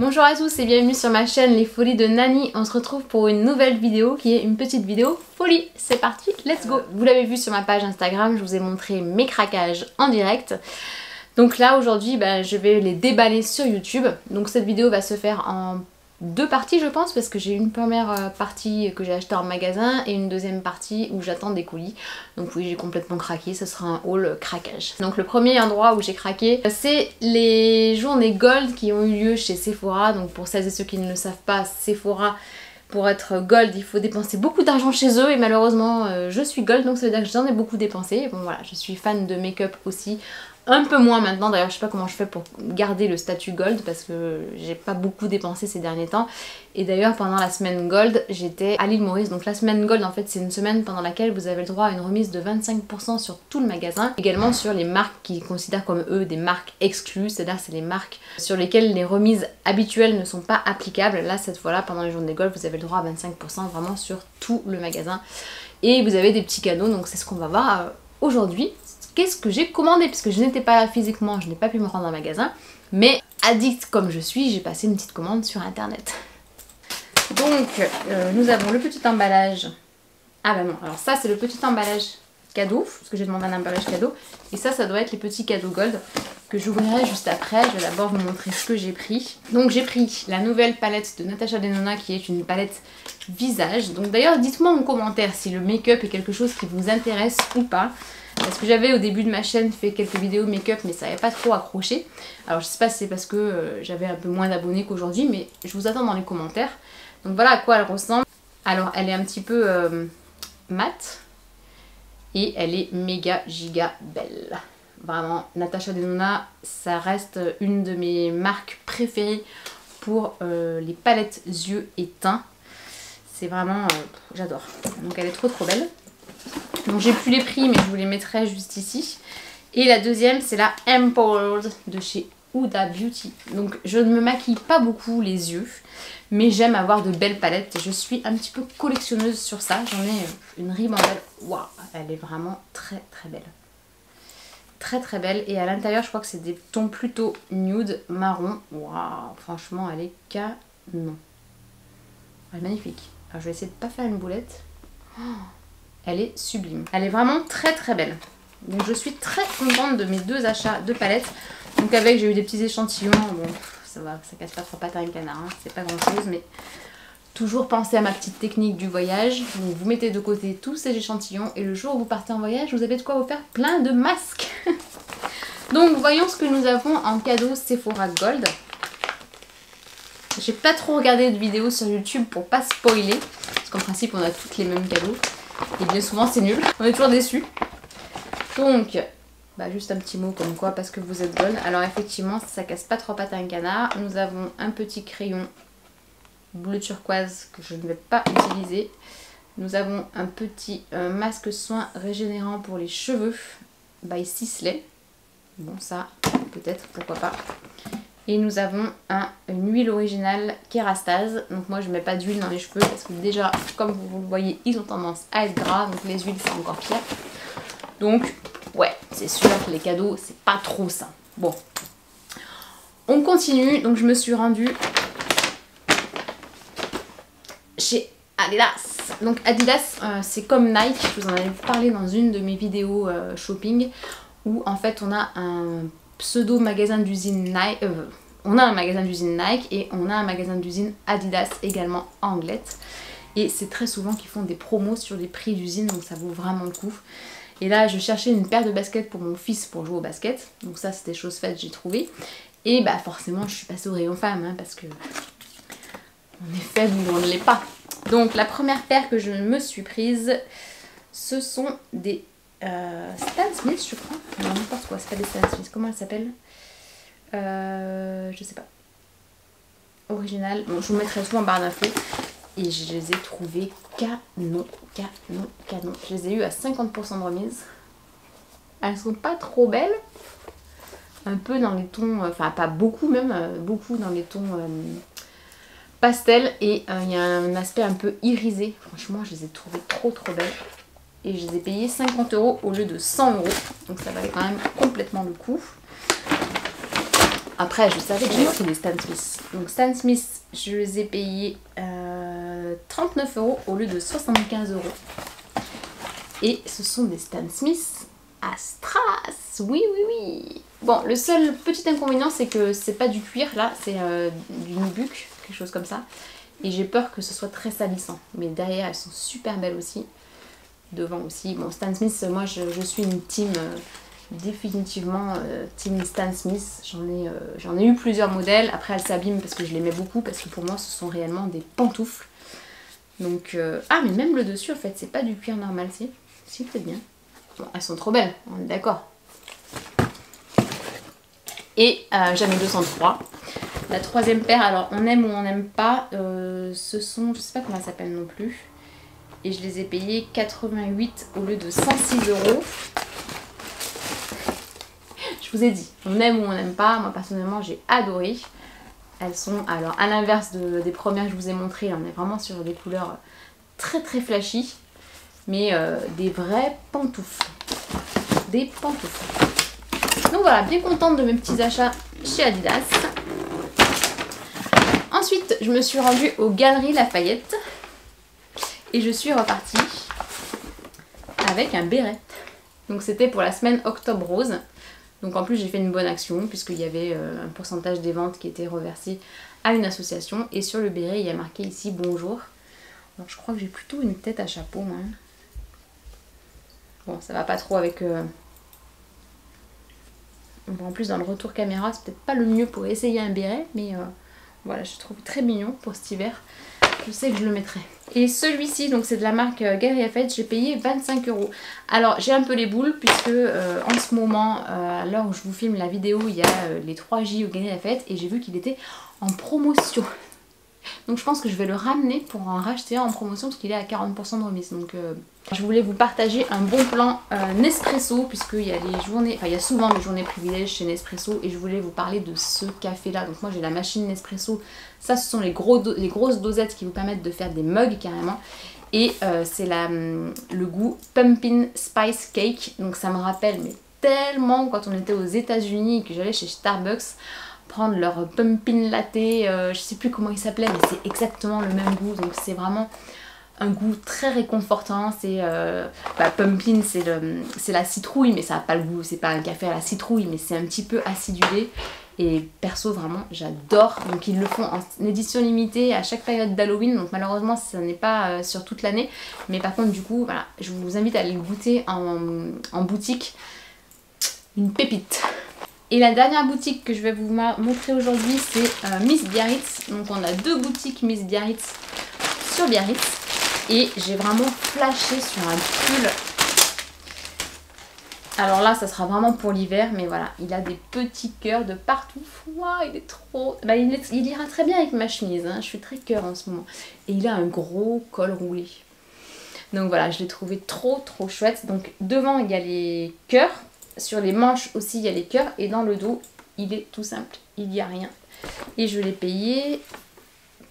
Bonjour à tous et bienvenue sur ma chaîne Les Folies de Nani. On se retrouve pour une nouvelle vidéo qui est une petite vidéo folie. C'est parti, let's go. Vous l'avez vu sur ma page Instagram, je vous ai montré mes craquages en direct. Donc là aujourd'hui je vais les déballer sur YouTube. Donc cette vidéo va se faire en deux parties je pense, parce que j'ai une première partie que j'ai achetée en magasin et une deuxième partie où j'attends des colis. Donc oui, j'ai complètement craqué, ce sera un haul craquage. Donc le premier endroit où j'ai craqué, c'est les journées Gold qui ont eu lieu chez Sephora. Donc pour celles et ceux qui ne le savent pas, Sephora, pour être Gold, il faut dépenser beaucoup d'argent chez eux et malheureusement je suis Gold, donc ça veut dire que j'en ai beaucoup dépensé. Bon voilà, je suis fan de make-up aussi. Un peu moins maintenant, d'ailleurs je sais pas comment je fais pour garder le statut Gold parce que j'ai pas beaucoup dépensé ces derniers temps. Et d'ailleurs pendant la semaine Gold j'étais à l'île Maurice. Donc la semaine Gold en fait c'est une semaine pendant laquelle vous avez le droit à une remise de 25% sur tout le magasin. Également sur les marques qu'ils considèrent comme eux des marques exclues, c'est-à-dire c'est les marques sur lesquelles les remises habituelles ne sont pas applicables. Là cette fois-là pendant les journées Gold vous avez le droit à 25% vraiment sur tout le magasin. Et vous avez des petits cadeaux, donc c'est ce qu'on va voir aujourd'hui. Qu'est-ce que j'ai commandé, puisque je n'étais pas là physiquement, je n'ai pas pu me rendre en magasin, mais addict comme je suis, j'ai passé une petite commande sur internet. Donc nous avons le petit emballage. Ah bah non, alors ça c'est le petit emballage cadeau, parce que j'ai demandé un emballage cadeau, et ça doit être les petits cadeaux Gold que j'ouvrirai juste après. Je vais d'abord vous montrer ce que j'ai pris. Donc j'ai pris la nouvelle palette de Natasha Denona qui est une palette visage. Donc d'ailleurs dites-moi en commentaire si le make-up est quelque chose qui vous intéresse ou pas. Parce que j'avais au début de ma chaîne fait quelques vidéos make-up mais ça n'avait pas trop accroché. Alors je sais pas si c'est parce que j'avais un peu moins d'abonnés qu'aujourd'hui, mais je vous attends dans les commentaires. Donc voilà à quoi elle ressemble. Alors elle est un petit peu mate et elle est méga giga belle. Vraiment, Natasha Denona, ça reste une de mes marques préférées pour les palettes yeux et teint. C'est vraiment, j'adore. Donc elle est trop belle. Donc j'ai plus les prix mais je vous les mettrai juste ici. Et la deuxième c'est la Empowered de chez Huda Beauty. Donc je ne me maquille pas beaucoup les yeux, mais j'aime avoir de belles palettes. Je suis un petit peu collectionneuse sur ça. J'en ai une ribambelle. Waouh, elle est vraiment très belle. Très belle. Et à l'intérieur je crois que c'est des tons plutôt nude, marron. Waouh, franchement elle est canon. Elle est magnifique. Alors je vais essayer de pas faire une boulette. Oh, elle est sublime. Elle est vraiment très belle. Donc je suis très contente de mes deux achats de palettes. Donc avec, j'ai eu des petits échantillons. Bon, ça va, ça casse pas trop pattes à un canard. Hein. C'est pas grand chose, mais toujours penser à ma petite technique du voyage. Donc vous mettez de côté tous ces échantillons et le jour où vous partez en voyage, vous avez de quoi vous faire plein de masques. Donc voyons ce que nous avons en cadeau Sephora Gold. J'ai pas trop regardé de vidéos sur YouTube pour pas spoiler. Parce qu'en principe on a toutes les mêmes cadeaux. Et bien souvent c'est nul, on est toujours déçus. Donc, juste un petit mot comme quoi, parce que vous êtes Gold. Alors effectivement, ça casse pas trop pattes à un canard. Nous avons un petit crayon bleu turquoise que je ne vais pas utiliser. Nous avons un petit masque soin régénérant pour les cheveux by Sisley. Bon ça, peut-être, pourquoi pas. Et nous avons une huile originale Kérastase. Donc moi je mets pas d'huile dans les cheveux parce que déjà comme vous le voyez ils ont tendance à être gras. Donc les huiles c'est encore pire. Donc ouais c'est sûr que les cadeaux c'est pas trop ça. Bon on continue. Donc je me suis rendue chez Adidas. Donc Adidas c'est comme Nike. Je vous en avais parlé dans une de mes vidéos shopping. Où en fait on a un pseudo magasin d'usine Nike, on a un magasin d'usine Nike et on a un magasin d'usine Adidas également Anglette. Et c'est très souvent qu'ils font des promos sur les prix d'usine, donc ça vaut vraiment le coup. Et là je cherchais une paire de baskets pour mon fils pour jouer au basket, donc ça c'était chose faite, j'ai trouvé. Et bah forcément je suis passée au rayon femme hein, parce que on est faible ou on ne l'est pas. Donc la première paire que je me suis prise, ce sont des Stan Smith je crois, non n'importe quoi, c'est pas des Stan Smith, comment elle s'appelle je sais pas, original, bon je vous mettrai tout en barre d'infos. Et je les ai trouvés canon. Je les ai eu à 50% de remise. Elles sont pas trop belles, un peu dans les tons, enfin pas beaucoup même, beaucoup dans les tons pastel. Et il y a un aspect un peu irisé, franchement je les ai trouvées trop belles. Et je les ai payées 50 € au lieu de 100 €. Donc ça valait quand même complètement le coup. Après, je savais que j'avais pris des Stan Smith. Donc Stan Smith, je les ai payés 39 € au lieu de 75 €. Et ce sont des Stan Smith à strass. Oui, oui, oui. Bon, le seul petit inconvénient, c'est que c'est pas du cuir, là, c'est du nubuck, quelque chose comme ça. Et j'ai peur que ce soit très salissant. Mais derrière, elles sont super belles aussi. Devant aussi. Bon, Stan Smith, moi, je suis une team... définitivement team Stan Smith. J'en ai eu plusieurs modèles. Après, elles s'abîment parce que je les mets beaucoup, parce que pour moi ce sont réellement des pantoufles. Donc ah, mais même le dessus en fait c'est pas du cuir normal. Si peut-être bien. Bon, elles sont trop belles, on est d'accord. Et j'en ai 203. La troisième paire, alors on aime ou on n'aime pas, ce sont, je sais pas comment elles s'appellent non plus, et je les ai payées 88 au lieu de 106 €. Je vous ai dit, on aime ou on n'aime pas. Moi personnellement j'ai adoré. Elles sont, alors à l'inverse des premières que je vous ai montrées, on est vraiment sur des couleurs très très flashy. Mais des vraies pantoufles. Des pantoufles. Donc voilà, bien contente de mes petits achats chez Adidas. Ensuite, je me suis rendue aux Galeries Lafayette. Et je suis repartie avec un béret. Donc c'était pour la semaine Octobre Rose. Donc en plus j'ai fait une bonne action puisqu'il y avait un pourcentage des ventes qui était reversé à une association. Et sur le béret il y a marqué ici bonjour. Alors je crois que j'ai plutôt une tête à chapeau moi. Bon ça va pas trop avec... Bon, en plus dans le retour caméra c'est peut-être pas le mieux pour essayer un béret. Mais voilà, je trouve très mignon pour cet hiver. Je sais que je le mettrai. Et celui-ci, donc c'est de la marque Galeries Lafayette, j'ai payé 25 €. Alors j'ai un peu les boules puisque en ce moment, à l'heure où je vous filme la vidéo, il y a les 3J au Galeries Lafayette et j'ai vu qu'il était en promotion. Donc je pense que je vais le ramener pour en racheter un en promotion parce qu'il est à 40% de remise. Donc je voulais vous partager un bon plan Nespresso puisqu'il y a les journées, enfin il y a souvent des journées privilèges chez Nespresso et je voulais vous parler de ce café là. Donc moi j'ai la machine Nespresso, ça ce sont les grosses dosettes qui vous permettent de faire des mugs carrément. Et c'est le goût Pumpkin Spice Cake, donc ça me rappelle mais tellement quand on était aux États-Unis et que j'allais chez Starbucks prendre leur pumpkin latte, je sais plus comment il s'appelait mais c'est exactement le même goût, donc c'est vraiment un goût très réconfortant. C'est pumpkin c'est la citrouille mais ça n'a pas le goût, c'est pas un café à la citrouille mais c'est un petit peu acidulé et perso vraiment j'adore. Donc ils le font en édition limitée à chaque période d'Halloween, donc malheureusement ça n'est pas sur toute l'année, mais par contre du coup voilà, je vous invite à aller le goûter en boutique, une pépite. Et la dernière boutique que je vais vous montrer aujourd'hui c'est Miss Biarritz. Donc on a deux boutiques Miss Biarritz sur Biarritz et j'ai vraiment flashé sur un pull. Alors là ça sera vraiment pour l'hiver mais voilà, il a des petits cœurs de partout. Wow, il est trop... Bah, il ira très bien avec ma chemise, hein. Je suis très cœur en ce moment. Et il a un gros col roulé. Donc voilà, je l'ai trouvé trop chouette. Donc devant il y a les cœurs. Sur les manches aussi il y a les cœurs et dans le dos il est tout simple, il n'y a rien. Et je l'ai payé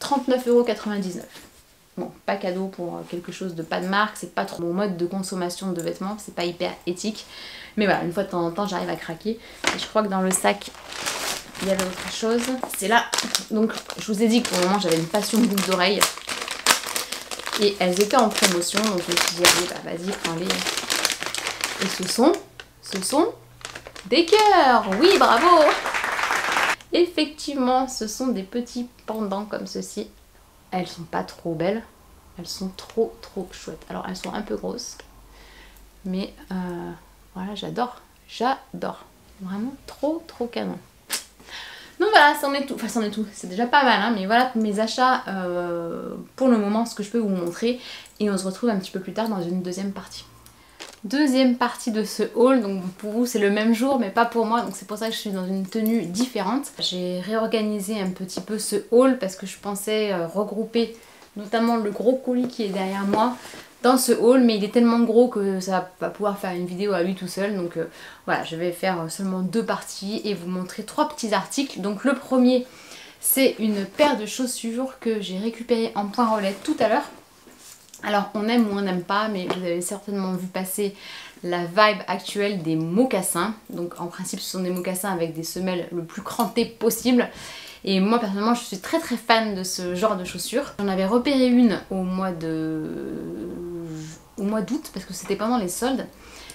39,99 €. Bon, pas cadeau pour quelque chose de pas de marque, c'est pas trop mon mode de consommation de vêtements, c'est pas hyper éthique. Mais voilà, une fois de temps en temps j'arrive à craquer. Et je crois que dans le sac il y avait autre chose. C'est là, donc je vous ai dit que pour le moment j'avais une passion boucle d'oreille. Et elles étaient en promotion, donc je me suis dit allez bah vas-y prends-les. Et ce sont des cœurs. Oui, bravo. Effectivement, ce sont des petits pendants comme ceci. Elles sont pas trop belles. Elles sont trop chouettes. Alors, elles sont un peu grosses. Mais voilà, j'adore. J'adore. Vraiment trop canon. Donc voilà, c'en est tout. Enfin, c'en est tout. C'est déjà pas mal, hein, mais voilà pour mes achats pour le moment, ce que je peux vous montrer. Et on se retrouve un petit peu plus tard dans une deuxième partie. Deuxième partie de ce haul, donc pour vous c'est le même jour mais pas pour moi, donc c'est pour ça que je suis dans une tenue différente. J'ai réorganisé un petit peu ce haul parce que je pensais regrouper notamment le gros colis qui est derrière moi dans ce haul, mais il est tellement gros que ça va pouvoir faire une vidéo à lui tout seul. Donc voilà, je vais faire seulement deux parties et vous montrer trois petits articles. Donc le premier c'est une paire de chaussures que j'ai récupérée en point relais tout à l'heure. Alors on aime ou on n'aime pas, mais vous avez certainement vu passer la vibe actuelle des mocassins. Donc en principe ce sont des mocassins avec des semelles le plus crantées possible. Et moi personnellement je suis très fan de ce genre de chaussures. J'en avais repéré une au mois d'août parce que c'était pendant les soldes.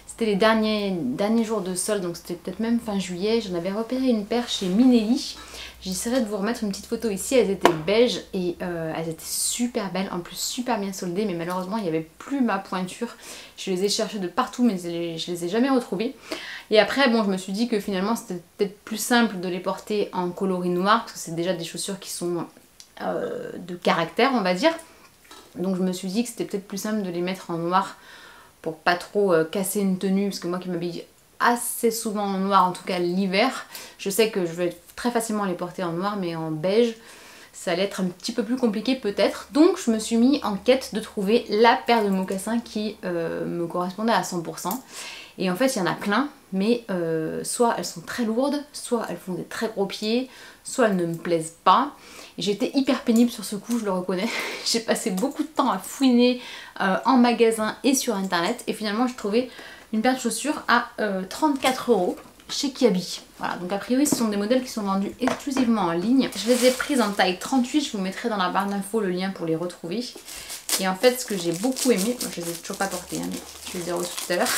C'était les derniers jours de solde, donc c'était peut-être même fin juillet. J'en avais repéré une paire chez Minelli. J'essaierai de vous remettre une petite photo ici. Elles étaient beiges et elles étaient super belles, en plus super bien soldées, mais malheureusement il n'y avait plus ma pointure. Je les ai cherchées de partout mais je les ai jamais retrouvées. Et après bon, je me suis dit que finalement c'était peut-être plus simple de les porter en coloris noir parce que c'est déjà des chaussures qui sont de caractère on va dire. Donc je me suis dit que c'était peut-être plus simple de les mettre en noir pour pas trop casser une tenue, parce que moi qui m'habille assez souvent en noir, en tout cas l'hiver, je sais que je vais très facilement les porter en noir, mais en beige ça allait être un petit peu plus compliqué peut-être. Donc je me suis mis en quête de trouver la paire de mocassins qui me correspondait à 100%. Et en fait il y en a plein, mais soit elles sont très lourdes, soit elles font des très gros pieds, soit elles ne me plaisent pas. J'ai été hyper pénible sur ce coup, je le reconnais. J'ai passé beaucoup de temps à fouiner en magasin et sur internet. Et finalement j'ai trouvé une paire de chaussures à 34 € chez Kiabi. Voilà, donc a priori ce sont des modèles qui sont vendus exclusivement en ligne. Je les ai prises en taille 38, je vous mettrai dans la barre d'infos le lien pour les retrouver. Et en fait ce que j'ai beaucoup aimé, moi je les ai toujours pas portées, hein, mais je les ai reçues tout à l'heure.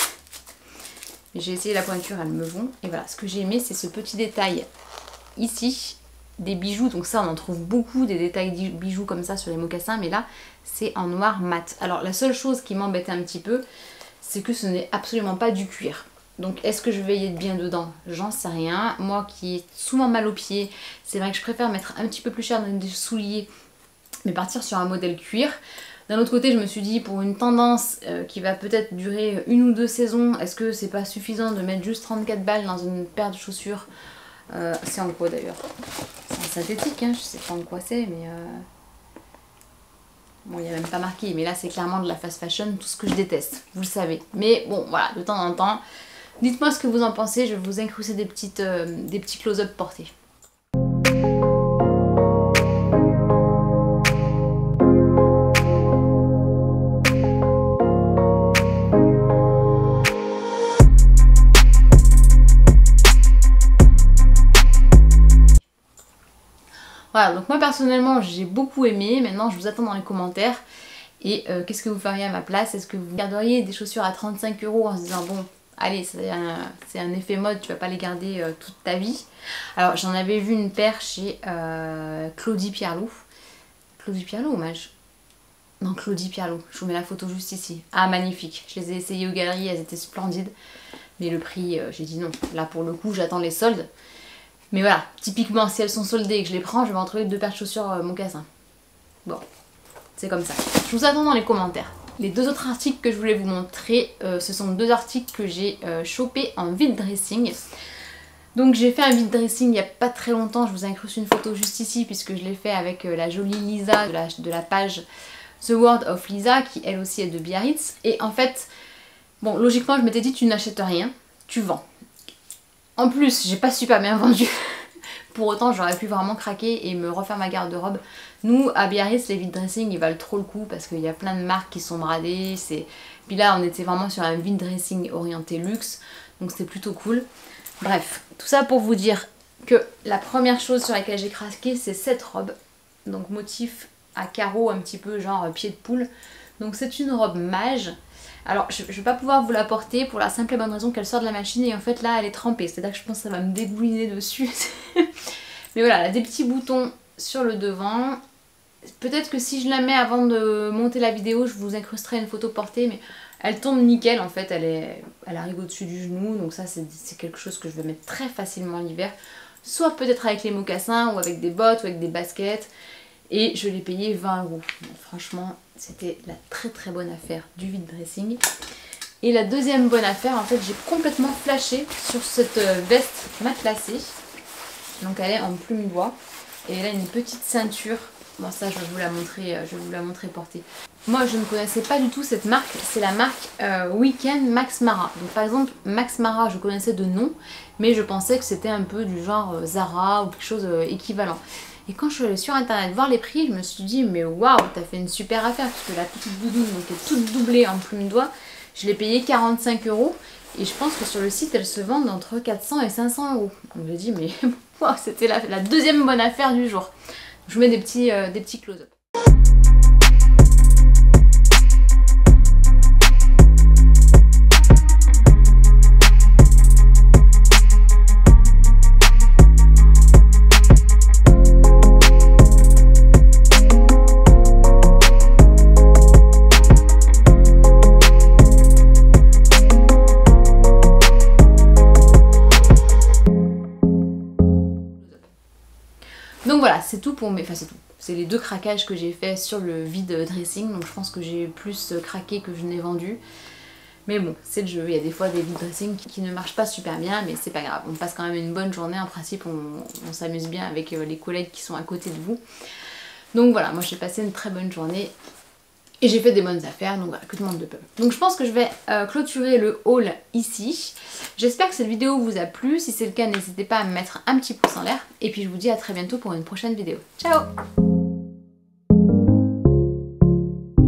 J'ai essayé la pointure, elles me vont. Et voilà, ce que j'ai aimé c'est ce petit détail ici. Des bijoux, donc ça on en trouve beaucoup, des détails bijoux comme ça sur les mocassins, mais là c'est en noir mat. Alors la seule chose qui m'embêtait un petit peu, c'est que ce n'est absolument pas du cuir. Donc est-ce que je vais y être bien dedans? J'en sais rien. Moi qui ai souvent mal aux pieds, c'est vrai que je préfère mettre un petit peu plus cher dans des souliers, mais partir sur un modèle cuir. D'un autre côté je me suis dit pour une tendance qui va peut-être durer 1 ou 2 saisons, est-ce que c'est pas suffisant de mettre juste 34 balles dans une paire de chaussures? C'est en quoi d'ailleurs? C'est en synthétique, hein, je sais pas en quoi c'est, mais bon, il n'y a même pas marqué, mais là c'est clairement de la fast fashion, tout ce que je déteste, vous le savez. Mais bon, voilà, de temps en temps, dites-moi ce que vous en pensez, je vais vous incruster des petits close-up portés. Voilà, donc moi personnellement j'ai beaucoup aimé, maintenant je vous attends dans les commentaires. Et qu'est-ce que vous feriez à ma place? Est-ce que vous garderiez des chaussures à 35 € en se disant bon, allez, c'est un effet mode, tu vas pas les garder toute ta vie? Alors j'en avais vu une paire chez Claudie Pierlot. Claudie Pierlot ou Mage? Non, Claudie Pierlot, je vous mets la photo juste ici. Ah magnifique, je les ai essayées aux galeries, elles étaient splendides. Mais le prix, j'ai dit non, là pour le coup j'attends les soldes. Mais voilà, typiquement si elles sont soldées et que je les prends, je vais en trouver 2 paires de chaussures mocassin. Bon, c'est comme ça. Je vous attends dans les commentaires. Les 2 autres articles que je voulais vous montrer, ce sont 2 articles que j'ai chopés en vide dressing. Donc j'ai fait un vide dressing il n'y a pas très longtemps, je vous ai incrusté une photo juste ici puisque je l'ai fait avec la jolie Lisa de la page The World of Lisa qui elle aussi est de Biarritz. Et en fait, bon logiquement je m'étais dit tu n'achètes rien, tu vends. En plus, j'ai pas super bien vendu. Pour autant, j'aurais pu vraiment craquer et me refaire ma garde-robe. Nous, à Biarritz, les vide dressing, ils valent trop le coup parce qu'il y a plein de marques qui sont bradées. Puis là, on était vraiment sur un vide dressing orienté luxe. Donc c'était plutôt cool. Bref, tout ça pour vous dire que la première chose sur laquelle j'ai craqué, c'est cette robe. Donc motif à carreaux, un petit peu genre pied de poule. Donc c'est une robe mage. Alors je vais pas pouvoir vous la porter pour la simple et bonne raison qu'elle sort de la machine et en fait là elle est trempée, c'est-à-dire que je pense que ça va me dégouliner dessus. Mais voilà, elle a des petits boutons sur le devant. Peut-être que si je la mets avant de monter la vidéo, je vous incrusterai une photo portée, mais elle tombe nickel en fait, elle arrive au-dessus du genou, donc ça c'est quelque chose que je vais mettre très facilement l'hiver. Soit peut-être avec les mocassins ou avec des bottes ou avec des baskets. Et je l'ai payé 20 €. Donc, franchement, c'était la très bonne affaire du vide dressing. Et la deuxième bonne affaire, en fait, j'ai complètement flashé sur cette veste matelassée. Donc elle est en plume bois. Et elle a une petite ceinture Bon ça je vais vous la montrer portée. Moi je ne connaissais pas du tout cette marque, c'est la marque Weekend Max Mara. Donc par exemple Max Mara je connaissais de nom, mais je pensais que c'était un peu du genre Zara ou quelque chose équivalent. Et quand je suis allée sur internet voir les prix, je me suis dit mais waouh, t'as fait une super affaire, parce que la petite doudoune donc est toute doublée en plume d'oie, je l'ai payée 45 €. Et je pense que sur le site elles se vendent entre 400 et 500 €. Donc j'ai dit mais wow, c'était la deuxième bonne affaire du jour. Je vous mets des petits close-up. Donc voilà, c'est tout pour mes... Enfin c'est tout. C'est les 2 craquages que j'ai fait sur le vide dressing. Donc je pense que j'ai plus craqué que je n'ai vendu. Mais bon, c'est le jeu. Il y a des fois des vide dressing qui ne marchent pas super bien, mais c'est pas grave. On passe quand même une bonne journée. En principe, on s'amuse bien avec les collègues qui sont à côté de vous. Donc voilà, moi j'ai passé une très bonne journée. Et j'ai fait des bonnes affaires, donc voilà, que demande de peu. Donc je pense que je vais clôturer le haul ici. J'espère que cette vidéo vous a plu. Si c'est le cas, n'hésitez pas à me mettre un petit pouce en l'air. Et puis je vous dis à très bientôt pour une prochaine vidéo. Ciao!